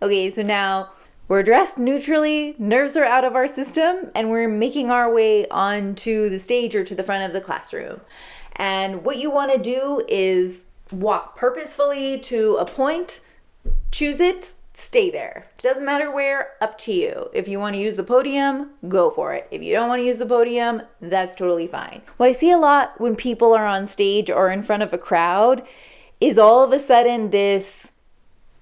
Okay, so now we're dressed neutrally, nerves are out of our system, and we're making our way onto the stage or to the front of the classroom. And what you want to do is walk purposefully to a point, choose it, stay there. Doesn't matter where, up to you. If you want to use the podium, go for it. If you don't want to use the podium, that's totally fine. What I see a lot when people are on stage or in front of a crowd is all of a sudden this,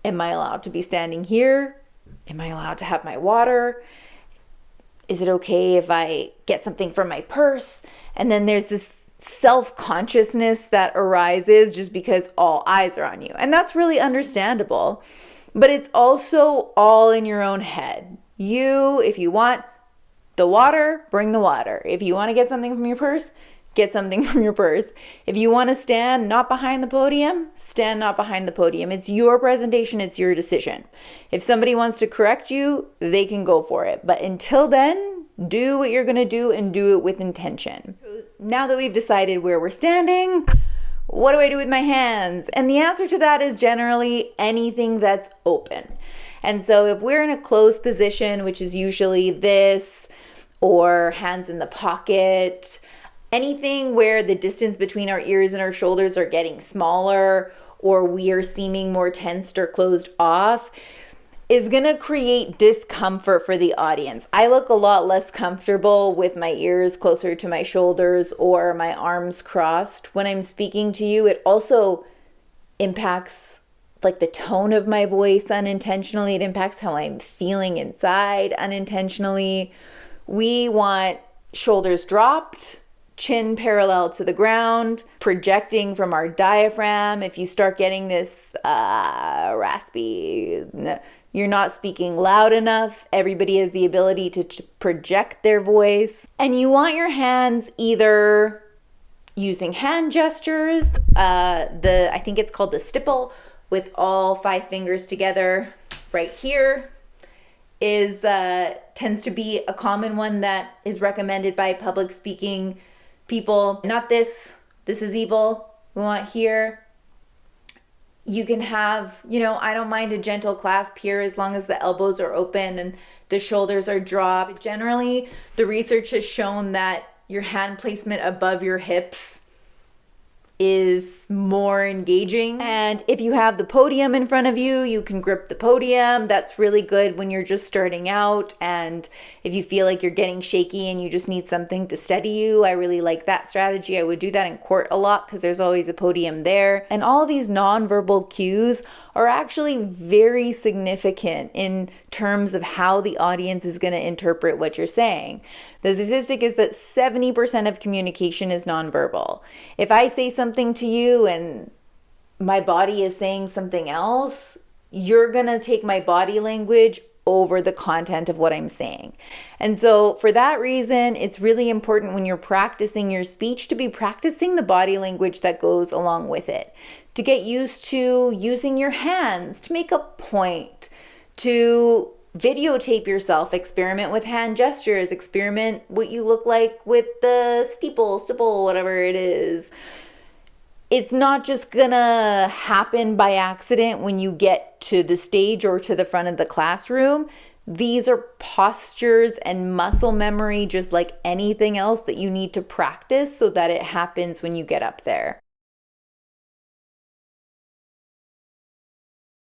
am I allowed to be standing here? Am I allowed to have my water? Is it okay if I get something from my purse? And then there's this self-consciousness that arises just because all eyes are on you. And that's really understandable. But it's also all in your own head. If you want the water, bring the water. If you want to get something from your purse, get something from your purse. If you want to stand not behind the podium, stand not behind the podium. It's your presentation, it's your decision. If somebody wants to correct you, they can go for it. But until then, do what you're going to do and do it with intention. Now that we've decided where we're standing, what do I do with my hands? And the answer to that is generally anything that's open. And so if we're in a closed position, which is usually this, or hands in the pocket, anything where the distance between our ears and our shoulders are getting smaller, or we are seeming more tensed or closed off, is going to create discomfort for the audience. I look a lot less comfortable with my ears closer to my shoulders or my arms crossed when I'm speaking to you. It also impacts like the tone of my voice unintentionally. It impacts how I'm feeling inside unintentionally. We want shoulders dropped, chin parallel to the ground, projecting from our diaphragm. If you start getting this raspy, you're not speaking loud enough. Everybody has the ability to project their voice. And you want your hands either using hand gestures, I think it's called the stipple, with all 5 fingers together right here tends to be a common one that is recommended by public speaking people. Not this is evil. We want here. You can have, I don't mind a gentle clasp here as long as the elbows are open and the shoulders are dropped. Generally, the research has shown that your hand placement above your hips is more engaging. And if you have the podium in front of you, you can grip the podium. That's really good when you're just starting out. And if you feel like you're getting shaky and you just need something to steady you, I really like that strategy. I would do that in court a lot because there's always a podium there. And all these nonverbal cues are actually very significant in terms of how the audience is going to interpret what you're saying. The statistic is that 70% of communication is nonverbal. If I say something to you and my body is saying something else, you're going to take my body language over the content of what I'm saying. And so for that reason, it's really important when you're practicing your speech to be practicing the body language that goes along with it, to get used to using your hands to make a point, to videotape yourself, experiment with hand gestures, experiment what you look like with the stipple, whatever it is. It's not just gonna happen by accident when you get to the stage or to the front of the classroom. These are postures and muscle memory, just like anything else that you need to practice so that it happens when you get up there.